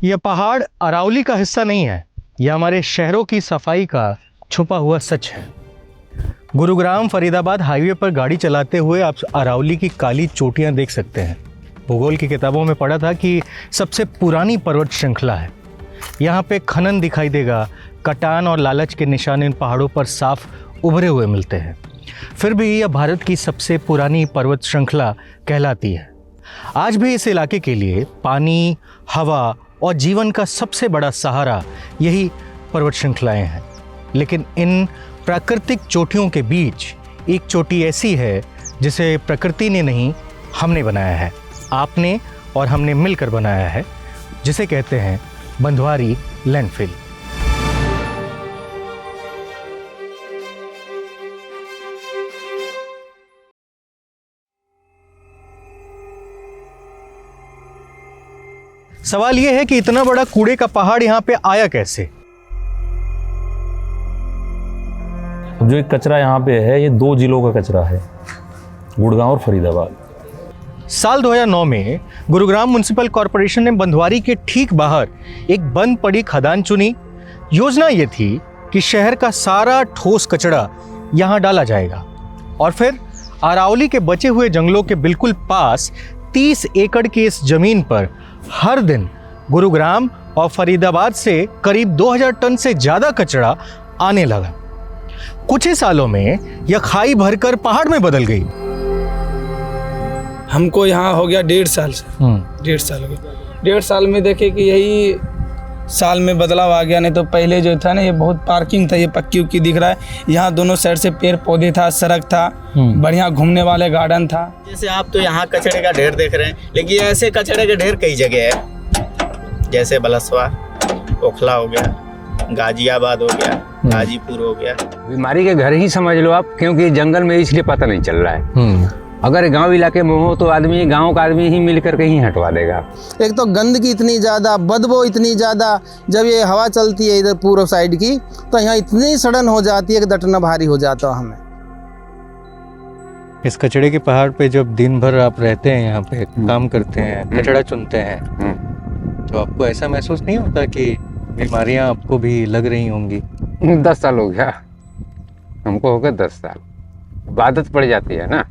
यह पहाड़ अरावली का हिस्सा नहीं है, यह हमारे शहरों की सफाई का छुपा हुआ सच है। गुरुग्राम फरीदाबाद हाईवे पर गाड़ी चलाते हुए आप अरावली की काली चोटियां देख सकते हैं। भूगोल की किताबों में पढ़ा था कि सबसे पुरानी पर्वत श्रृंखला है। यहाँ पे खनन दिखाई देगा, कटान और लालच के निशान इन पहाड़ों पर साफ उभरे हुए मिलते हैं। फिर भी यह भारत की सबसे पुरानी पर्वत श्रृंखला कहलाती है। आज भी इस इलाके के लिए पानी, हवा और जीवन का सबसे बड़ा सहारा यही पर्वत श्रृंखलाएं हैं। लेकिन इन प्राकृतिक चोटियों के बीच एक चोटी ऐसी है जिसे प्रकृति ने नहीं, हमने बनाया है। आपने और हमने मिलकर बनाया है, जिसे कहते हैं बंधवारी लैंडफिल। सवाल यह है कि इतना बड़ा कूड़े का पहाड़ यहाँ पे आया कैसे? जो एक कचरा यहाँ पे है, ये 2 जिलों का कचरा है, गुड़गांव और फरीदाबाद। साल 2009 में गुरुग्राम म्युनिसिपल कॉरपोरेशन ने बंधवारी के ठीक बाहर एक बंद पड़ी खदान चुनी। योजना ये थी कि शहर का सारा ठोस कचरा यहाँ डाला जाएगा और फिर अरावली के बचे हुए जंगलों के बिल्कुल पास 30 एकड़ की इस जमीन पर हर दिन गुरुग्राम और फरीदाबाद से करीब 2000 टन से ज्यादा कचरा आने लगा। कुछ ही सालों में यह खाई भरकर पहाड़ में बदल गई। हमको यहाँ हो गया 1.5 साल से 1.5 साल हो गया। 1.5 साल में देखे कि यही साल में बदलाव आ गया। नहीं तो पहले जो था ना, ये बहुत पार्किंग था, ये पक्की उक्की दिख रहा है। यहाँ दोनों साइड से पेड़ पौधे था, सड़क था, बढ़िया घूमने वाले गार्डन था। जैसे आप तो यहाँ कचरे का ढेर देख रहे हैं, लेकिन ऐसे कचरे के ढेर कई जगह है। जैसे बलसवा, ओखला हो गया, गाजियाबाद हो गया, गाजीपुर हो गया। बीमारी के घर ही समझ लो आप, क्योंकि जंगल में इसलिए पता नहीं चल रहा है। अगर गांव इलाके में हो तो गांव का आदमी ही मिलकर के ही हटवा देगा। एक तो गंदगी इतनी ज़्यादा, बदबू इतनी ज़्यादा, जब ये हवा चलती है इधर पूर्व साइड की, तो यहाँ इतनी सड़न हो जाती है कि डटना भारी हो जाता है हमें। इस कचड़े के पहाड़ पे जब दिन भर आप रहते हैं, यहाँ पे काम करते हैं, कचड़ा चुनते हैं, तो आपको ऐसा महसूस नहीं होता कि बीमारियां आपको भी लग रही होंगी? 10 साल हो गया हमको, हो गया 10 साल। आदत पड़ जाती है ना।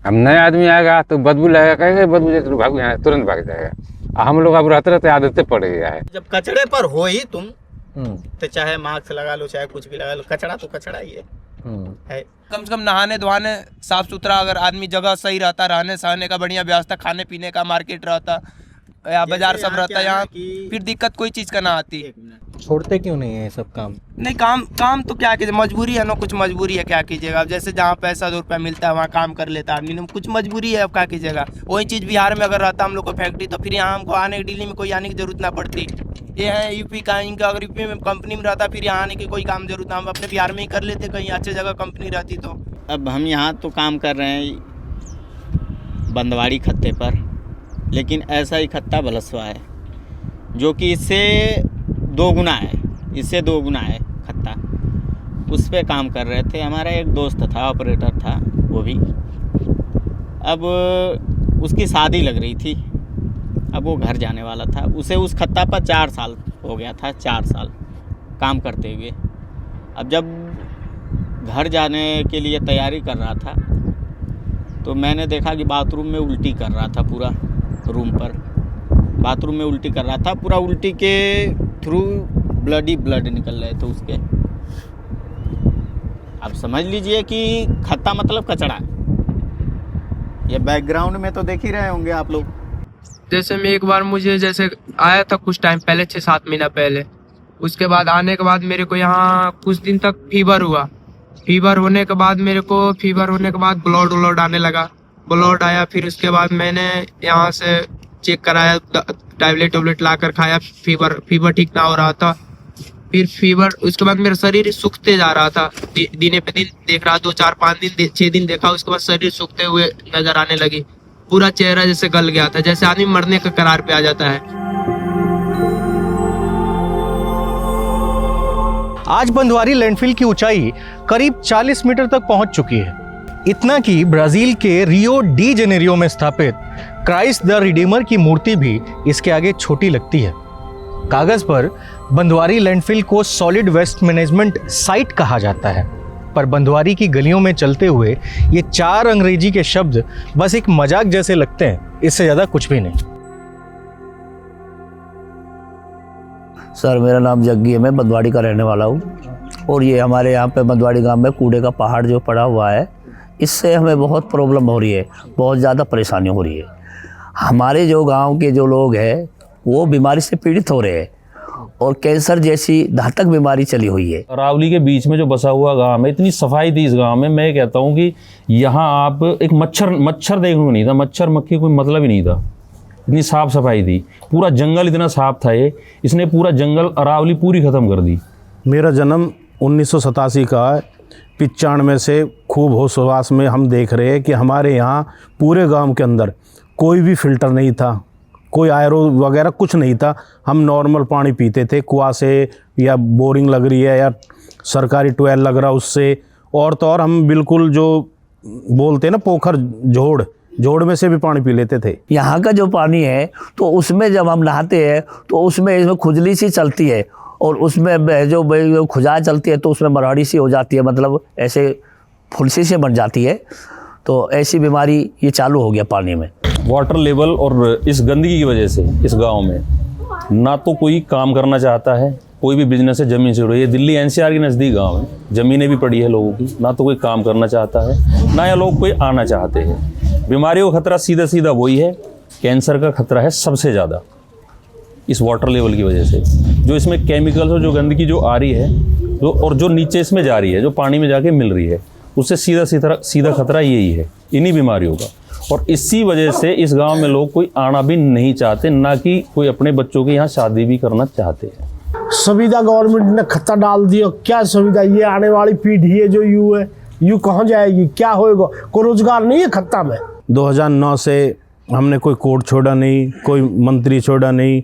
अब नया आदमी आएगा तो बदबू लगेगा, कहेगा बदबू जैसे भाग, यहाँ तुरंत भाग जाएगा। हम लोग अब रहते रहते आदतें पड़ गया है। जब कचड़े पर हो ही तुम, तो चाहे मास्क लगा लो, चाहे कुछ भी लगा लो, कचड़ा तो कचड़ा ही है। कम से कम नहाने धोने साफ सुथरा, अगर आदमी जगह सही रहता, रहने सहने का बढ़िया व्यवस्था, खाने पीने का मार्केट रहता या बाजार सब रहता, यहाँ फिर दिक्कत कोई चीज का ना आती। छोड़ते क्यों नहीं है सब काम? नहीं, काम तो क्या कीजिए, मजबूरी है ना, कुछ मजबूरी है, क्या कीजिएगा। अब जैसे जहाँ पैसा 2 रुपया मिलता है वहाँ काम कर लेता है आदमी, कुछ मजबूरी है, अब क्या कीजिएगा। वही चीज़ बिहार में अगर रहता हम लोग को फैक्ट्री, तो फिर यहाँ हमको आने दिल्ली में कोई आने की जरूरत ना पड़ती। ये है यूपी का, इनका अगर यूपी में कंपनी में रहता फिर यहाँ आने की कोई काम जरूरत ना, हम अपने बिहार में ही कर लेते, कहीं अच्छी जगह कंपनी रहती तो। अब हम यहाँ तो काम कर रहे हैं बंधवारी खत्ते पर, लेकिन ऐसा ही खत्ता बलसवा है जो कि इससे 2 गुना है, इससे 2 गुना है खत्ता। उस पे काम कर रहे थे। हमारा एक दोस्त था, ऑपरेटर था वो भी। अब उसकी शादी लग रही थी, अब वो घर जाने वाला था। उसे उस खत्ता पर 4 साल हो गया था, 4 साल काम करते हुए। अब जब घर जाने के लिए तैयारी कर रहा था तो मैंने देखा कि बाथरूम में उल्टी कर रहा था, पूरा रूम पर बाथरूम में उल्टी कर रहा था। पूरा उल्टी के थ्रू ब्लड निकल रहे थे उसके। अब समझ लीजिए कि खत्ता मतलब कचड़ा। ये बैकग्राउंड में तो देख ही रहे होंगे आप लोग। जैसे मैं एक बार, मुझे जैसे आया था कुछ टाइम पहले, 6-7 महीना पहले। उसके बाद आने के बाद मेरे को यहाँ कुछ दिन तक फीवर हुआ। फीवर होने के बाद ब्लड व्लड आने लगा। ब्लड आया, फिर उसके बाद मैंने यहाँ से चेक कराया, टैबलेट ला कर खाया। फीवर ठीक ना हो रहा था। फिर फीवर, उसके बाद मेरा शरीर सूखते जा रहा था, दिन पे दिन देख रहा, 2, 4, 5 दिन, 6 दिन देखा। उसके बाद शरीर सूखते हुए नजर आने लगी। पूरा चेहरा जैसे गल गया था, जैसे आदमी मरने के कगार पे आ जाता है। आज बंधवारी लैंडफिल की ऊंचाई करीब 40 मीटर तक पहुंच चुकी है। इतना कि ब्राजील के रियो डी जेनेरियो में स्थापित क्राइस्ट द रिडीमर की मूर्ति भी इसके आगे छोटी लगती है। कागज पर बंदवारी लैंडफिल को सॉलिड वेस्ट मैनेजमेंट साइट कहा जाता है, पर बंदवारी की गलियों में चलते हुए ये 4 अंग्रेजी के शब्द बस एक मजाक जैसे लगते हैं, इससे ज़्यादा कुछ भी नहीं। सर मेरा नाम जग्गी है, मैं बंदवाड़ी का रहने वाला हूँ और ये हमारे यहाँ पे बंदवाड़ी गांव में कूड़े का पहाड़ जो पड़ा हुआ है, इससे हमें बहुत प्रॉब्लम हो रही है, बहुत ज़्यादा परेशानी हो रही है। हमारे जो गांव के जो लोग हैं वो बीमारी से पीड़ित हो रहे हैं और कैंसर जैसी घातक बीमारी चली हुई है। अरावली के बीच में जो बसा हुआ गांव है, इतनी सफाई थी इस गांव में, मैं कहता हूँ कि यहाँ आप एक मच्छर देखने को नहीं था, मच्छर मक्खी कोई मतलब ही नहीं था, इतनी साफ सफाई थी। पूरा जंगल इतना साफ था इसने पूरा जंगल अरावली पूरी ख़त्म कर दी। मेरा जन्म 1987 का है। 95 से खूब होश हवास में हम देख रहे हैं कि हमारे यहाँ पूरे गांव के अंदर कोई भी फ़िल्टर नहीं था, कोई आयरो वगैरह कुछ नहीं था। हम नॉर्मल पानी पीते थे कुआं से, या बोरिंग लग रही है या सरकारी ट्वेल लग रहा उससे, और तो और हम बिल्कुल जो बोलते हैं ना पोखर जोड़ में से भी पानी पी लेते थे। यहाँ का जो पानी है तो उसमें जब हम नहाते हैं तो उसमें खुजली सी चलती है और उसमें जो खुजा चलती है तो उसमें मरहड़ी सी हो जाती है, मतलब ऐसे फुलसी से बन जाती है। तो ऐसी बीमारी ये चालू हो गया पानी में। वाटर लेवल और इस गंदगी की वजह से इस गांव में ना तो कोई काम करना चाहता है, कोई भी बिजनेस है ज़मीन से जुड़ी है। दिल्ली एनसीआर के नज़दीक गांव है, ज़मीनें भी पड़ी है लोगों की, ना तो कोई काम करना चाहता है ना या लोग कोई आना चाहते हैं। बीमारियों का खतरा सीधा वही है, कैंसर का खतरा है सबसे ज़्यादा इस वाटर लेवल की वजह से। जो इसमें केमिकल्स और जो गंदगी जो आ रही है और जो नीचे इसमें जा रही है, जो पानी में जाके मिल रही है, उससे सीधा खतरा यही है, इन्हीं बीमारियों का। और इसी वजह से इस गांव में लोग कोई आना भी नहीं चाहते, ना कि कोई अपने बच्चों की यहाँ शादी भी करना चाहते हैं। सुविधा गवर्नमेंट ने खत्ता डाल दिया, क्या सुविधा? ये आने वाली पीढ़ी है जो यू कहाँ जाएगी, क्या होएगा? कोई रोजगार नहीं है खत्ता में। 2009 से हमने कोई कोर्ट छोड़ा नहीं, कोई मंत्री छोड़ा नहीं।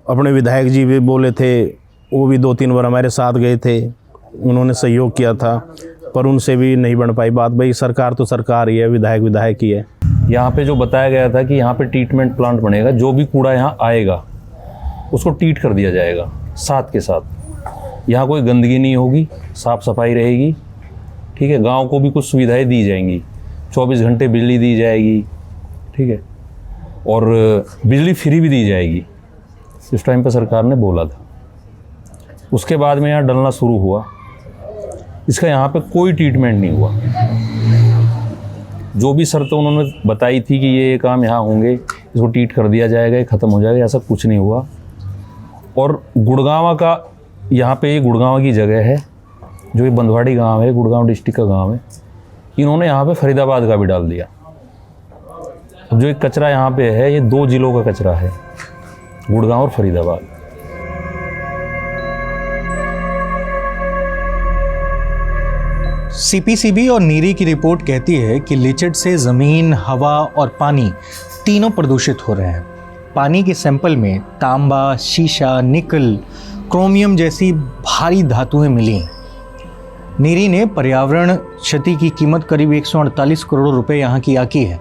अपने विधायक जी भी बोले थे, वो भी 2-3 बार हमारे साथ गए थे, उन्होंने सहयोग किया था, पर उनसे भी नहीं बन पाई बात। भाई सरकार तो सरकार ही है, विधायक ही है। यहाँ पे जो बताया गया था कि यहाँ पे ट्रीटमेंट प्लांट बनेगा, जो भी कूड़ा यहाँ आएगा उसको ट्रीट कर दिया जाएगा साथ के साथ। यहाँ कोई गंदगी नहीं होगी, साफ़ सफाई रहेगी, ठीक है। गांव को भी कुछ सुविधाएं दी जाएंगी, 24 घंटे बिजली दी जाएगी, ठीक है, और बिजली फ्री भी दी जाएगी, इस टाइम पे सरकार ने बोला था। उसके बाद में यहाँ डलना शुरू हुआ, इसका यहाँ पे कोई ट्रीटमेंट नहीं हुआ। जो भी शर्तें उन्होंने बताई थी कि ये काम यहाँ होंगे, इसको ट्रीट कर दिया जाएगा, ये ख़त्म हो जाएगा, ऐसा कुछ नहीं हुआ। और गुड़गांव का यहाँ पे गुड़गांव की जगह है, जो ये बंदवाड़ी गांव है, गुड़गांव डिस्ट्रिक्ट का गांव है, इन्होंने यहाँ पे फरीदाबाद का भी डाल दिया। अब जो एक कचरा यहाँ पे है, ये 2 जिलों का कचरा है, गुड़गांव और फरीदाबाद। सीपीसीबी और नीरी की रिपोर्ट कहती है कि लीचेड से ज़मीन, हवा और पानी तीनों प्रदूषित हो रहे हैं। पानी के सैंपल में तांबा, शीशा, निकल, क्रोमियम जैसी भारी धातुएं मिली। नीरी ने पर्यावरण क्षति की कीमत करीब 148 करोड़ रुपए यहाँ की आकी है।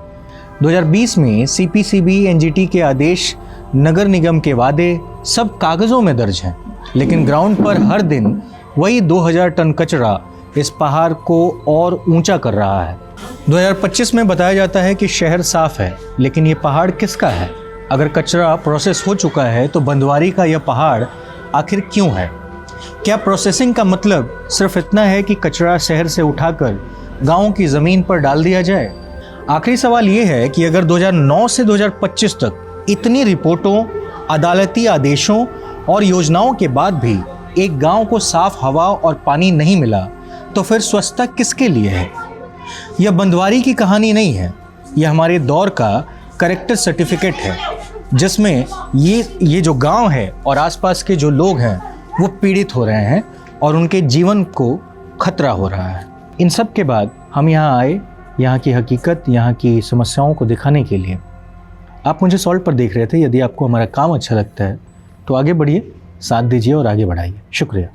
2020 में सीपीसीबी, एनजीटी के आदेश, नगर निगम के वादे सब कागज़ों में दर्ज हैं, लेकिन ग्राउंड पर हर दिन वही 2000 टन कचरा इस पहाड़ को और ऊंचा कर रहा है। 2025 में बताया जाता है कि शहर साफ है, लेकिन ये पहाड़ किसका है? अगर कचरा प्रोसेस हो चुका है तो बंदवारी का यह पहाड़ आखिर क्यों है? क्या प्रोसेसिंग का मतलब सिर्फ इतना है कि कचरा शहर से उठाकर गाँव की ज़मीन पर डाल दिया जाए? आखिरी सवाल ये है कि अगर 2009 से 2025 तक इतनी रिपोर्टों, अदालती आदेशों और योजनाओं के बाद भी एक गांव को साफ हवा और पानी नहीं मिला, तो फिर स्वच्छता किसके लिए है? यह बंदवारी की कहानी नहीं है, यह हमारे दौर का करेक्टर सर्टिफिकेट है, जिसमें ये जो गांव है और आसपास के जो लोग हैं वो पीड़ित हो रहे हैं और उनके जीवन को खतरा हो रहा है। इन सब के बाद हम यहाँ आए, यहाँ की हकीकत, यहाँ की समस्याओं को दिखाने के लिए। आप मुझे सॉल्ट पर देख रहे थे। यदि आपको हमारा काम अच्छा लगता है तो आगे बढ़िए, साथ दीजिए और आगे बढ़ाइए। शुक्रिया।